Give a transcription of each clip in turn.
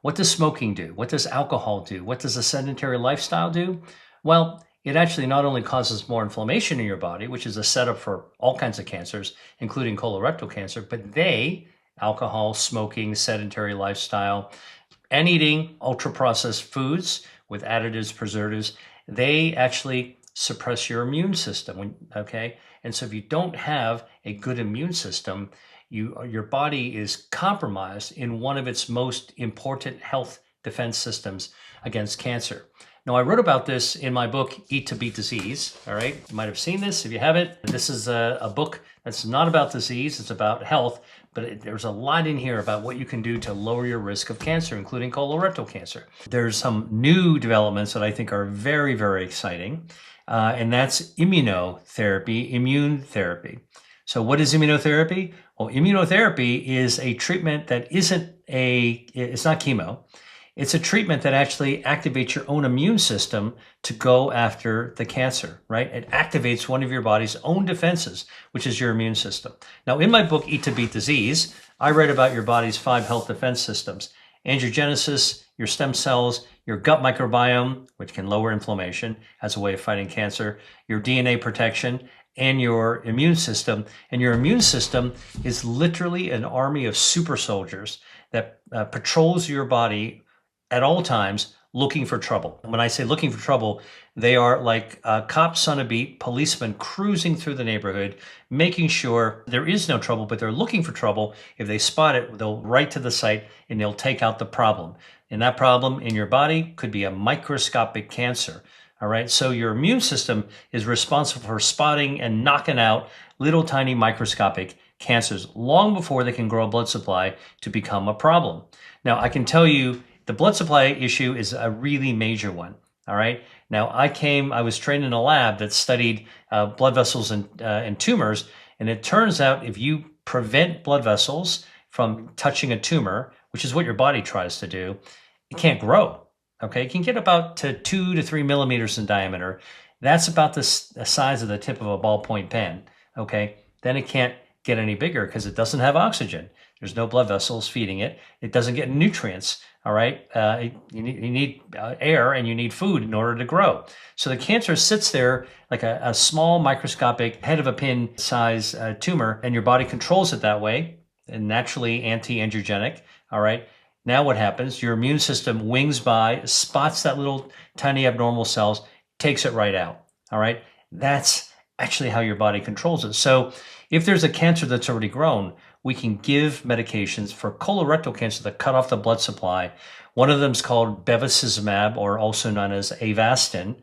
What does smoking do? What does alcohol do? What does a sedentary lifestyle do? Well, it actually not only causes more inflammation in your body, which is a setup for all kinds of cancers, including colorectal cancer, but alcohol, smoking, sedentary lifestyle, and eating ultra processed foods with additives, preservatives, they actually suppress your immune system. Okay. And so if you don't have a good immune system, your body is compromised in one of its most important health defense systems against cancer. Now, I wrote about this in my book, Eat to Beat Disease. All right. You might have seen this. If you haven't, this is a book that's not about disease. It's about health, but there's a lot in here about what you can do to lower your risk of cancer, including colorectal cancer. There's some new developments that I think are very, very exciting. And that's immunotherapy, immune therapy. So what is immunotherapy? Well, immunotherapy is a treatment that it's not chemo. It's a treatment that actually activates your own immune system to go after the cancer, right? It activates one of your body's own defenses, which is your immune system. Now, in my book, Eat to Beat Disease, I write about your body's 5 health defense systems: angiogenesis, your stem cells, your gut microbiome, which can lower inflammation as a way of fighting cancer, your DNA protection, and your immune system. And your immune system is literally an army of super soldiers that patrols your body at all times looking for trouble. When I say looking for trouble, they are like cops on a beat, policemen cruising through the neighborhood, making sure there is no trouble, but they're looking for trouble. If they spot it, they'll right to the site and they'll take out the problem. And that problem in your body could be a microscopic cancer. All right. So your immune system is responsible for spotting and knocking out little tiny microscopic cancers long before they can grow a blood supply to become a problem. Now, I can tell you the blood supply issue is a really major one. All right. Now, I was trained in a lab that studied blood vessels and tumors. And it turns out if you prevent blood vessels from touching a tumor, which is what your body tries to do, it can't grow. Okay, it can get about to 2 to 3 millimeters in diameter. That's about the size of the tip of a ballpoint pen. Okay, then it can't get any bigger because it doesn't have oxygen. There's no blood vessels feeding it. It doesn't get nutrients. All right, you need air and you need food in order to grow. So the cancer sits there like a small microscopic head of a pin size tumor, and your body controls it that way, and naturally anti-angiogenic. All right. Now what happens? Your immune system wings by, spots that little tiny abnormal cells, takes it right out. All right. That's actually how your body controls it. So if there's a cancer that's already grown, we can give medications for colorectal cancer that cut off the blood supply. One of them is called bevacizumab, or also known as Avastin.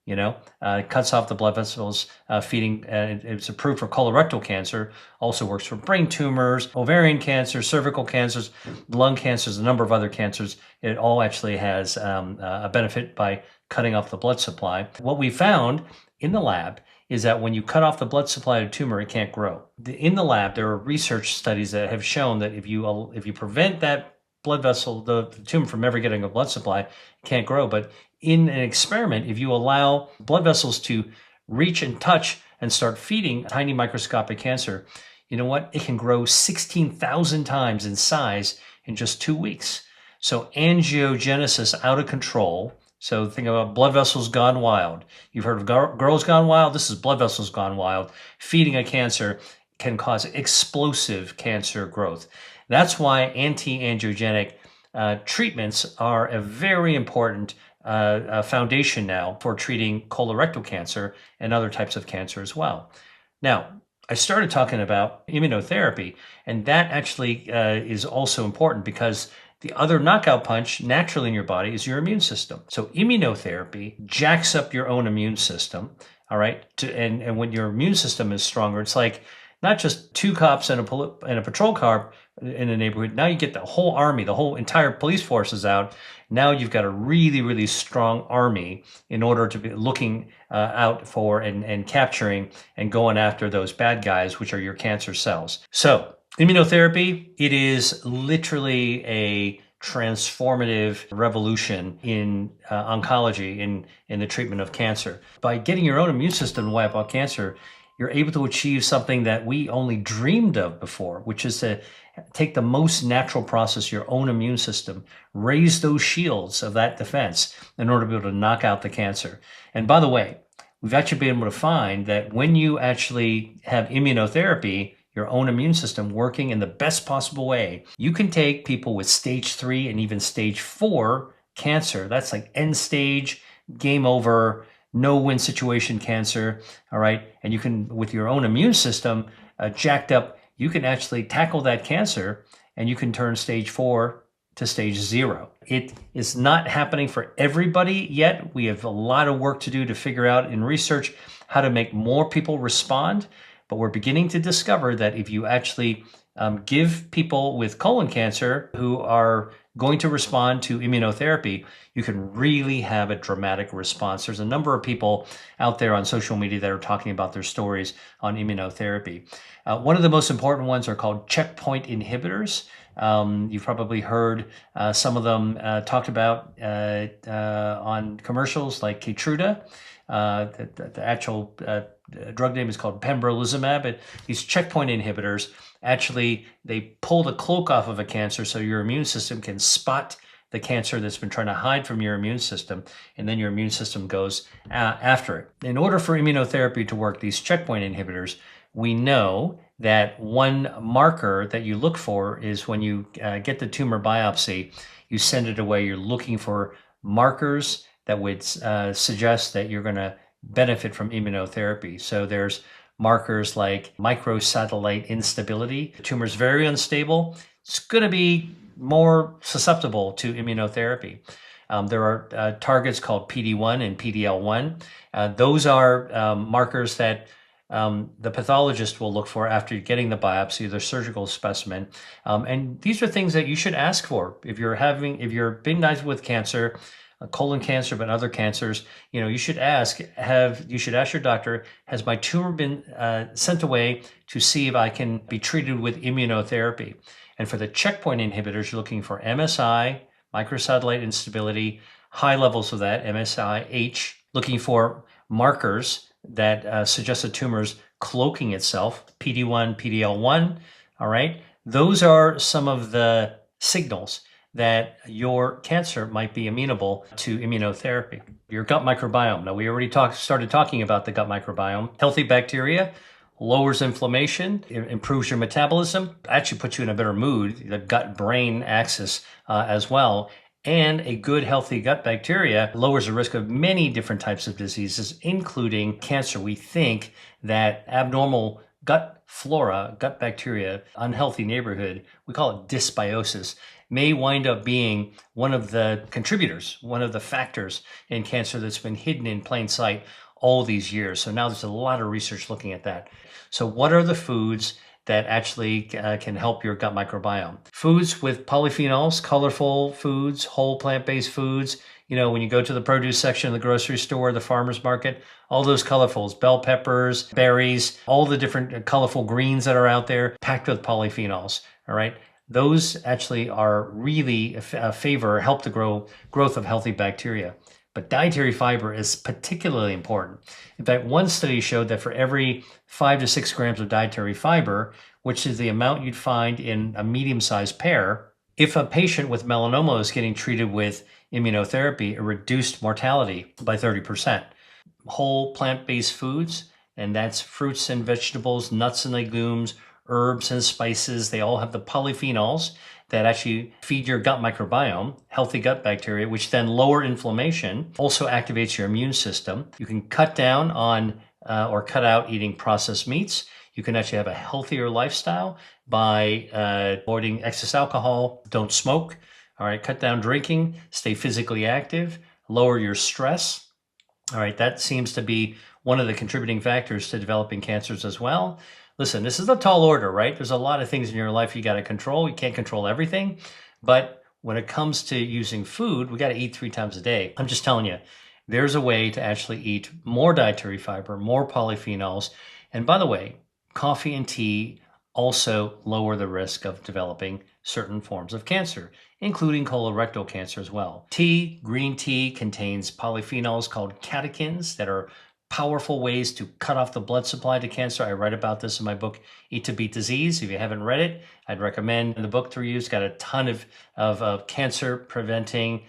It cuts off the blood vessels feeding. It's approved for colorectal cancer. Also works for brain tumors, ovarian cancer, cervical cancers, lung cancers, a number of other cancers. It all actually has a benefit by cutting off the blood supply. What we found in the lab is that when you cut off the blood supply to a tumor, it can't grow. In the lab, there are research studies that have shown that if you prevent that blood vessel, the tumor, from ever getting a blood supply, it can't grow. But in an experiment, if you allow blood vessels to reach and touch and start feeding tiny microscopic cancer, you know what? It can grow 16,000 times in size in just 2 weeks. So angiogenesis out of control. So think about blood vessels gone wild. You've heard of girls gone wild. This is blood vessels gone wild. Feeding a cancer can cause explosive cancer growth. That's why anti-angiogenic treatments are a very important foundation now for treating colorectal cancer and other types of cancer as well. Now, I started talking about immunotherapy, and that actually is also important because the other knockout punch naturally in your body is your immune system. So immunotherapy jacks up your own immune system, all right? And when your immune system is stronger, it's like not just 2 cops and a patrol car in a neighborhood. Now you get the whole army, the whole entire police force is out. Now you've got a really, really strong army in order to be looking out for and capturing and going after those bad guys, which are your cancer cells. So immunotherapy, it is literally a transformative revolution in oncology, in the treatment of cancer. By getting your own immune system to wipe out cancer, you're able to achieve something that we only dreamed of before, which is to take the most natural process, your own immune system, raise those shields of that defense in order to be able to knock out the cancer. And by the way, we've actually been able to find that when you actually have immunotherapy, your own immune system working in the best possible way, you can take people with stage 3 and even stage 4 cancer. That's like end stage, game over, no win situation cancer. All right. And you can, with your own immune system jacked up, you can actually tackle that cancer and you can turn stage 4 to stage 0. It is not happening for everybody yet. We have a lot of work to do to figure out in research how to make more people respond. But we're beginning to discover that if you actually give people with colon cancer who are going to respond to immunotherapy, you can really have a dramatic response. There's a number of people out there on social media that are talking about their stories on immunotherapy. One of the most important ones are called checkpoint inhibitors. You've probably heard some of them talked about on commercials like Keytruda. The actual drug name is called pembrolizumab. But these checkpoint inhibitors, actually, they pull the cloak off of a cancer so your immune system can spot the cancer that's been trying to hide from your immune system, and then your immune system goes after it. In order for immunotherapy to work, these checkpoint inhibitors, we know that one marker that you look for is when you get the tumor biopsy, you send it away, you're looking for markers that would suggest that you're going to benefit from immunotherapy. So there's markers like microsatellite instability. The tumor is very unstable. It's going to be more susceptible to immunotherapy. There are targets called PD-1 and PD-L1. Those are markers that the pathologist will look for after getting the biopsy, the surgical specimen. And these are things that you should ask for. If you're being diagnosed with cancer, colon cancer, but other cancers, you should ask your doctor, has my tumor been sent away to see if I can be treated with immunotherapy? And for the checkpoint inhibitors, you're looking for MSI, microsatellite instability, high levels of that, MSI-H, looking for markers that suggest the tumor's cloaking itself, PD-1, PD-L1, all right? Those are some of the signals that your cancer might be amenable to immunotherapy. Your gut microbiome. Now, we already started talking about the gut microbiome. Healthy bacteria lowers inflammation, improves your metabolism, actually puts you in a better mood, the gut-brain axis as well. And a good, healthy gut bacteria lowers the risk of many different types of diseases, including cancer. We think that abnormal gut flora, gut bacteria, unhealthy neighborhood, we call it dysbiosis, may wind up being one of the contributors, one of the factors in cancer that's been hidden in plain sight all these years. So now there's a lot of research looking at that. So what are the foods that actually can help your gut microbiome? Foods with polyphenols, colorful foods, whole plant-based foods. When you go to the produce section of the grocery store, the farmer's market, all those colorfuls, bell peppers, berries, all the different colorful greens that are out there, packed with polyphenols, all right? Those actually are really help the growth of healthy bacteria. But dietary fiber is particularly important. In fact, one study showed that for every 5 to 6 grams of dietary fiber, which is the amount you'd find in a medium-sized pear, if a patient with melanoma is getting treated with immunotherapy, it reduced mortality by 30%. Whole plant-based foods, and that's fruits and vegetables, nuts and legumes, herbs and spices, they all have the polyphenols that actually feed your gut microbiome, healthy gut bacteria, which then lower inflammation, also activates your immune system. You can cut down on or cut out eating processed meats. You can actually have a healthier lifestyle by avoiding excess alcohol, don't smoke, all right, cut down drinking, stay physically active, lower your stress. All right, that seems to be one of the contributing factors to developing cancers as well. Listen, this is a tall order, right? There's a lot of things in your life you got to control. You can't control everything. But when it comes to using food, we got to eat 3 times a day. I'm just telling you, there's a way to actually eat more dietary fiber, more polyphenols. And by the way, coffee and tea also lower the risk of developing certain forms of cancer, including colorectal cancer as well. Green tea contains polyphenols called catechins that are powerful ways to cut off the blood supply to cancer. I write about this in my book, Eat to Beat Disease. If you haven't read it, I'd recommend the book to you. It's got a ton of cancer preventing